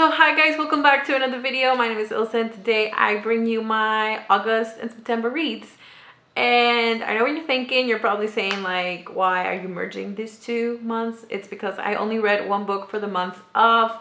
So hi guys, welcome back to another video. My name is Ilse and today I bring you my August and September reads. And I know what you're thinking. You're probably saying like, why are you merging these 2 months? It's because I only read one book for the month of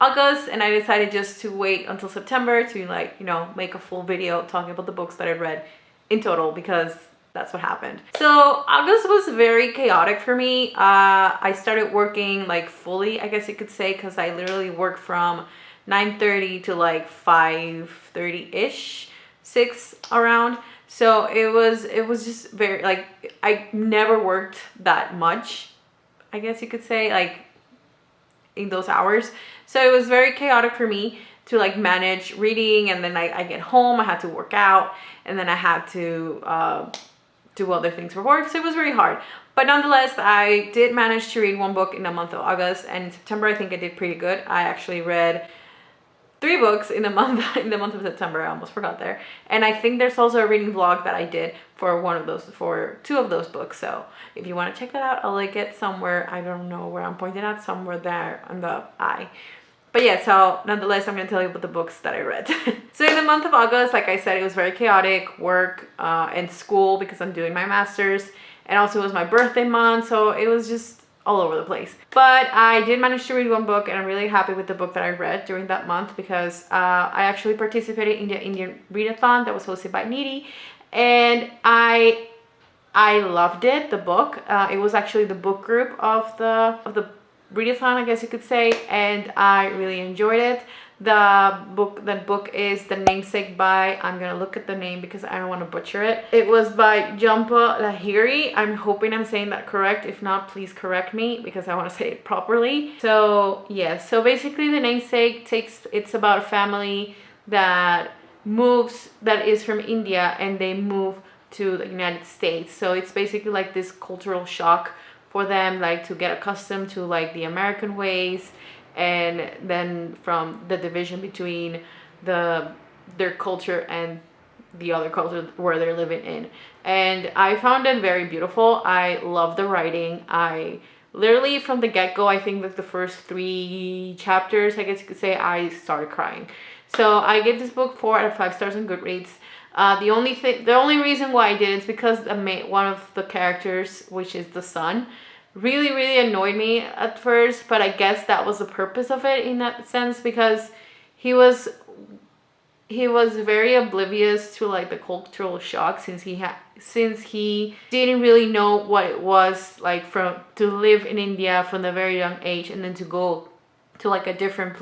August and I decided just to wait until September to make a full video talking about the books that I read in total, because that's what happened. So August was very chaotic for me. I started working like fully, I guess you could say, because I literally worked from 9:30 to like 5:30-ish, 6 around. So it was just very, like, I never worked that much, I guess you could say, like in those hours. So it was very chaotic for me to like manage reading, and then I get home, I had to work out, and then I had to do other things for work, so it was very hard. But nonetheless, I did manage to read one book in the month of August, and in September I think I did pretty good. I actually read 3 books in the month of September. I almost forgot there. And I think there's also a reading vlog that I did for for 2 of those books. So if you want to check that out, I'll link it somewhere. I don't know where I'm pointing at, somewhere there on the eye. But yeah, so nonetheless, I'm going to tell you about the books that I read. So in the month of August, like I said, it was very chaotic, work and school, because I'm doing my master's. And also it was my birthday month, so it was just all over the place. But I did manage to read one book, and I'm really happy with the book that I read during that month, because I actually participated in the Indian readathon that was hosted by Needy. And I loved it, the book. It was actually the book group of the readathon, I guess you could say, and I really enjoyed it. That book is The Namesake by, I'm gonna look at the name because I don't want to butcher it. It was by Jhumpa Lahiri. I'm hoping I'm saying that correct. If not, please correct me because I want to say it properly. So yeah, so basically The Namesake it's about a family that is from India, and they move to the United States. So it's basically like this cultural shock for them, like to get accustomed to like the American ways, and then from the division between their culture and the other culture where they're living in. And I found it very beautiful. I love the writing. I literally from the get-go, I think that the first 3 chapters, I guess you could say, I started crying. So I gave this book 4 out of 5 stars on Goodreads. The only reason why I did it is because one of the characters, which is the son, really annoyed me at first, but I guess that was the purpose of it in that sense, because he was very oblivious to like the cultural shock, since he didn't really know what it was like to live in India from a very young age, and then to go to like a different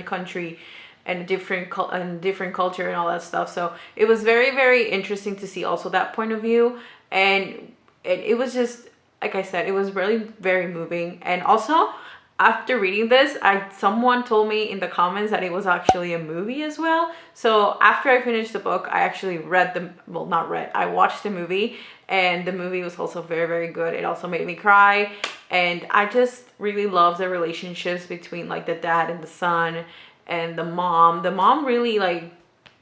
country and a different culture and all that stuff. So it was very interesting to see also that point of view, and it was just, like I said, it was really very moving. And also after reading this, someone told me in the comments that it was actually a movie as well. So after I finished the book, I actually I watched the movie, and the movie was also very good. It also made me cry, and I just really love the relationships between like the dad and the son and the mom. The mom really like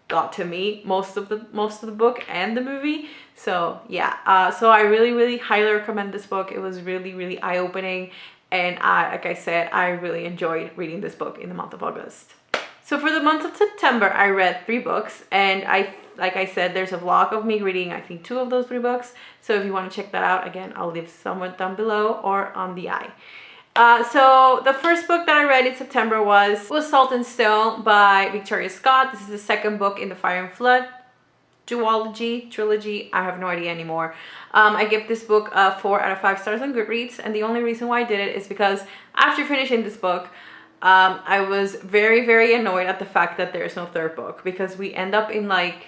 got to me most of the book and the movie. So yeah, so I really highly recommend this book. It was really eye-opening, and like I said, I really enjoyed reading this book in the month of August. So for the month of September, I read 3 books, and like I said, there's a vlog of me reading I think 2 of those 3 books. So if you want to check that out, again, I'll leave somewhere down below or on the eye. So the first book that I read in September was Salt and Stone by Victoria Scott. This is the second book in the Fire and Flood trilogy. I have no idea anymore. I give this book 4 out of 5 stars on Goodreads, and the only reason why I did it is because after finishing this book, I was very annoyed at the fact that there's no 3rd book, because we end up in like,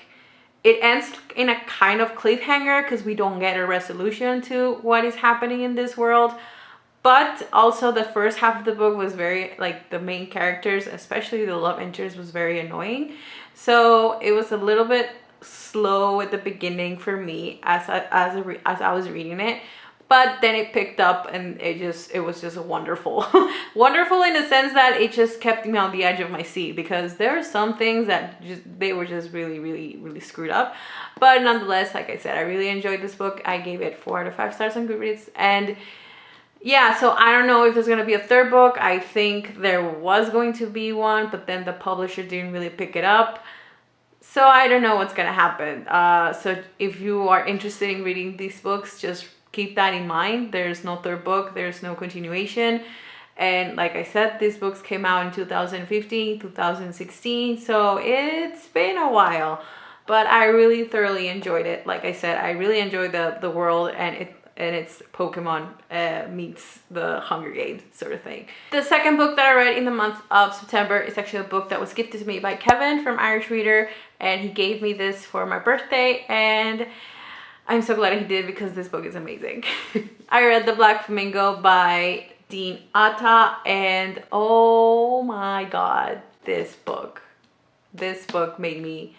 it ends in a kind of cliffhanger because we don't get a resolution to what is happening in this world. But also the first half of the book was very, like, the main characters, especially the love interest, was very annoying. So it was a little bit slow at the beginning for me as I was reading it. But then it picked up, and it was just wonderful. Wonderful in the sense that it just kept me on the edge of my seat, because there are some things that they were just really screwed up. But nonetheless, like I said, I really enjoyed this book. I gave it 4 out of 5 stars on Goodreads, and yeah, so I don't know if there's gonna be a third book. I think there was going to be one, but then the publisher didn't really pick it up. So I don't know what's gonna happen. So if you are interested in reading these books, just keep that in mind. There's no third book, there's no continuation. And like I said, these books came out in 2015, 2016, so it's been a while. But I really thoroughly enjoyed it. Like I said, I really enjoyed the world, and it's Pokemon meets the Hunger Games sort of thing. The second book that I read in the month of September is actually a book that was gifted to me by Kevin from Irish Reader, and he gave me this for my birthday, and I'm so glad he did because this book is amazing. I read The Black Flamingo by Dean Atta, and oh my god, this book made me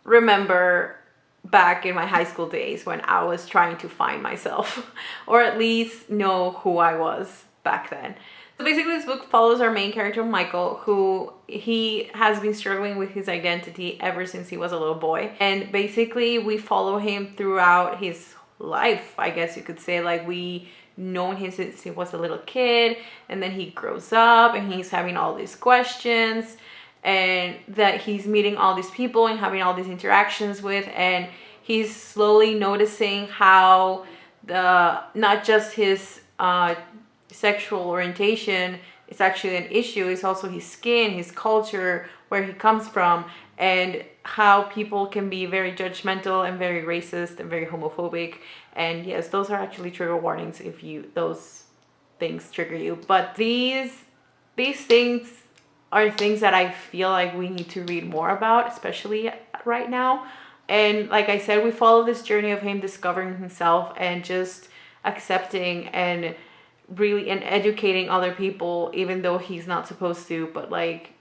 remember back in my high school days when I was trying to find myself, or at least know who I was back then. So basically this book follows our main character Michael, who he has been struggling with his identity ever since he was a little boy, and basically we follow him throughout his life, I guess you could say. Like, we known him since he was a little kid, and then he grows up and he's having all these questions, and that he's meeting all these people and having all these interactions with, and he's slowly noticing how not just his sexual orientation is actually an issue, it's also his skin, his culture, where he comes from, and how people can be very judgmental and very racist and very homophobic. And yes, those are actually trigger warnings if those things trigger you. But these things are things that I feel like we need to read more about, especially right now. And like I said, we follow this journey of him discovering himself and just accepting and really and educating other people, even though he's not supposed to. But like,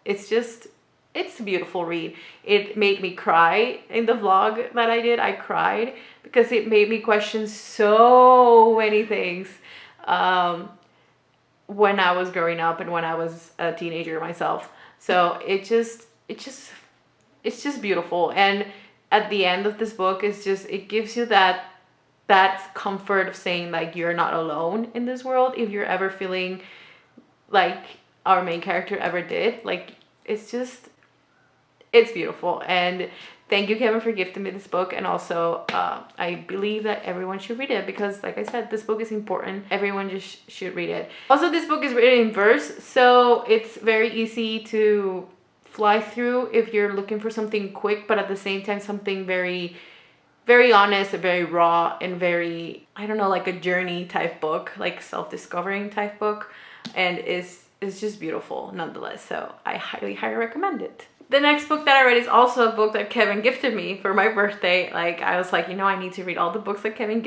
it's a beautiful read. It made me cry in the vlog that I did. I cried because it made me question so many things when I was growing up and when I was a teenager myself. So it's just beautiful. And at the end of this book, it gives you that comfort of saying like you're not alone in this world if you're ever feeling like our main character ever did. Like, it's beautiful. And thank you, Kevin, for gifting me this book. And also I believe that everyone should read it because, like I said, this book is important. Everyone just should read it. Also, this book is written in verse, so it's very easy to fly through if you're looking for something quick, but at the same time something very, very honest and very raw and very, I don't know, like a journey type book, like self-discovering type book. And it's just beautiful nonetheless. So I highly recommend it. The next book that I read is also a book that Kevin gifted me for my birthday. Like, I was like, I need to read all the books that Kevin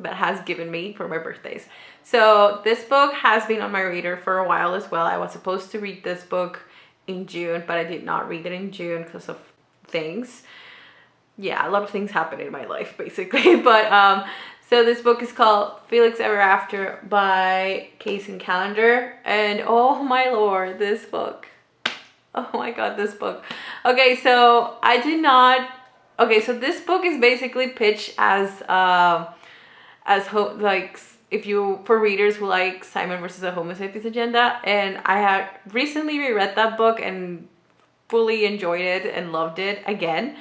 has given me for my birthdays. So this book has been on my reader for a while as well. I was supposed to read this book in June, but I did not read it in June because of things. Yeah, a lot of things happened in my life basically. But so this book is called Felix Ever After by Casey Calendar, and oh my lord, this book. Oh my god, this book. Okay, so so this book is basically pitched as for readers who like Simon versus the Homo sapiens agenda, and I had recently reread that book and fully enjoyed it and loved it again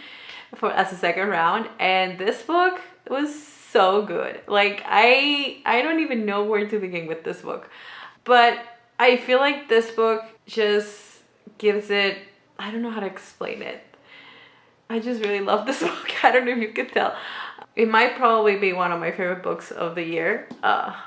as a second round. And this book was so good. Like, I don't even know where to begin with this book, but I feel like this book just gives it, I don't know how to explain it. I just really love this book. I don't know if you could tell. It might probably be one of my favorite books of the year.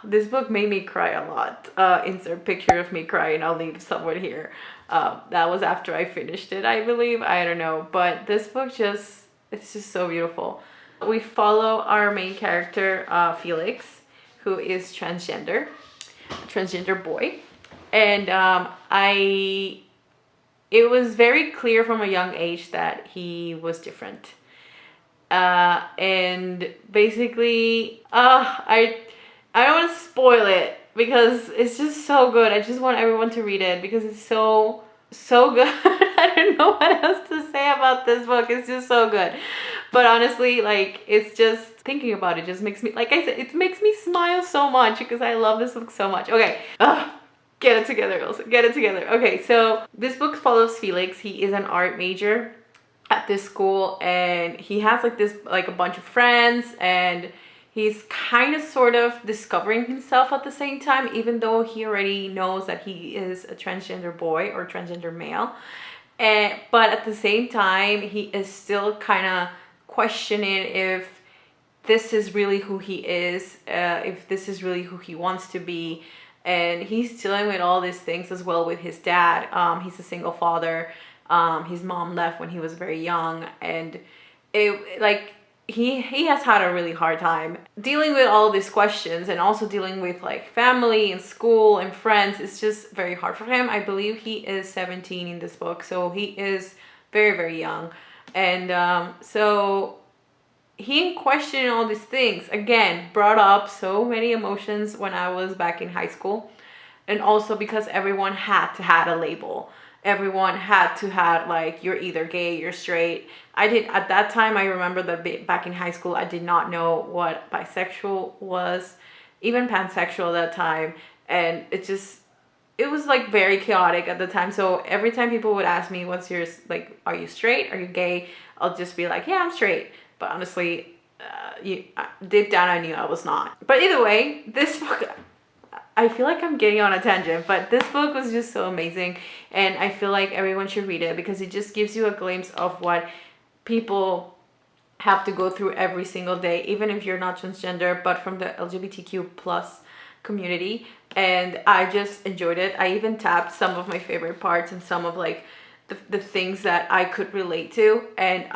This book made me cry a lot. Insert picture of me crying. I'll leave somewhere here. That was after I finished it, I believe. I don't know. But this book it's just so beautiful. We follow our main character, Felix, who is transgender boy. And it was very clear from a young age that he was different. And basically, I don't want to spoil it because it's just so good. I just want everyone to read it because it's so good. I don't know what else to say about this book. It's just so good. But honestly, like, it's just thinking about it just makes me, like I said, it makes me smile so much because I love this book so much. Okay. Get it together, Ilse. Get it together. Okay, so this book follows Felix. He is an art major at this school, and he has like a bunch of friends, and he's kind of sort of discovering himself at the same time, even though he already knows that he is a transgender boy or transgender male. But at the same time, he is still kind of questioning if this is really who he is, if this is really who he wants to be. And he's dealing with all these things as well with his dad. He's a single father. His mom left when he was very young, and he has had a really hard time dealing with all these questions, and also dealing with like family and school and friends. It's just very hard for him. I believe he is 17 in this book, so he is very, very young. And so he questioning all these things, again, brought up so many emotions when I was back in high school. And also because everyone had to have a label. Everyone had to have, like, you're either gay, you're straight. At that time, I remember that back in high school, I did not know what bisexual was, even pansexual at that time. And it was like very chaotic at the time. So every time people would ask me, what's yours, like, are you straight, are you gay? I'll just be like, yeah, I'm straight. But honestly, deep down I knew I was not. But either way, this book, I feel like I'm getting on a tangent, but this book was just so amazing. And I feel like everyone should read it because it just gives you a glimpse of what people have to go through every single day, even if you're not transgender, but from the LGBTQ plus community. And I just enjoyed it. I even tapped some of my favorite parts and some of like the things that I could relate to. And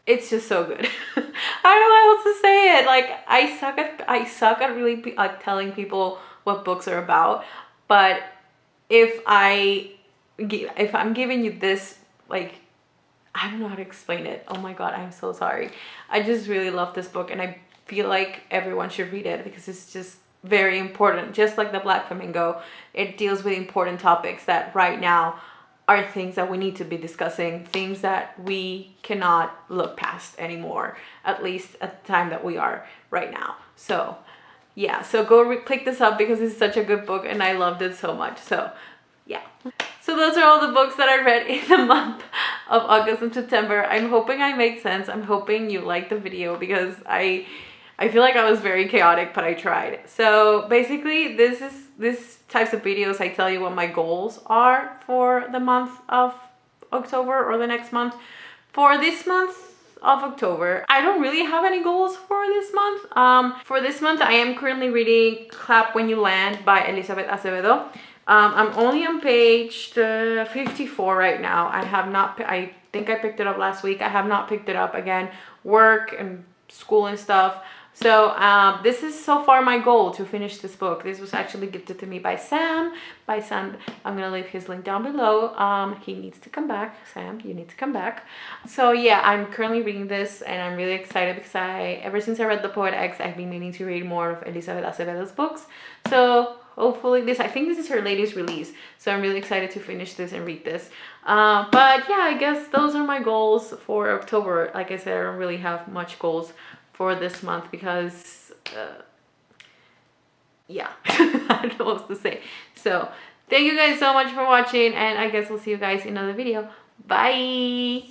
it's just so good. I don't know how else to say it. Like, I suck at really telling people what books are about. But if I'm giving you this, like, I don't know how to explain it. Oh my god, I'm so sorry. I just really love this book, and I feel like everyone should read it because it's just very important. Just like the Black Flamingo, it deals with important topics that right now are things that we need to be discussing, things that we cannot look past anymore, at least at the time that we are right now. So yeah, so go pick this up because it's such a good book and I loved it so much. So yeah. So those are all the books that I read in the month of August and September. I'm hoping I made sense. I'm hoping you liked the video because I feel like I was very chaotic, but I tried. So basically this types of videos, I tell you what my goals are for the month of October or the next month. For this month of October, I don't really have any goals for this month. For this month, I am currently reading Clap When You Land by Elizabeth Acevedo. I'm only on page 54 right now. I think I picked it up last week. I have not picked it up again. Work and school and stuff. So this is so far my goal, to finish this book. This was actually gifted to me by Sam. I'm gonna leave his link down below. He needs to come back. Sam, you need to come back. So yeah, I'm currently reading this and I'm really excited because ever since I read The Poet X, I've been meaning to read more of Elizabeth Acevedo's books. So hopefully I think this is her latest release. So I'm really excited to finish this and read this. But yeah, I guess those are my goals for October. Like I said, I don't really have much goals for this month because yeah, I don't know what else to say. So thank you guys so much for watching, and I guess we'll see you guys in another video. Bye.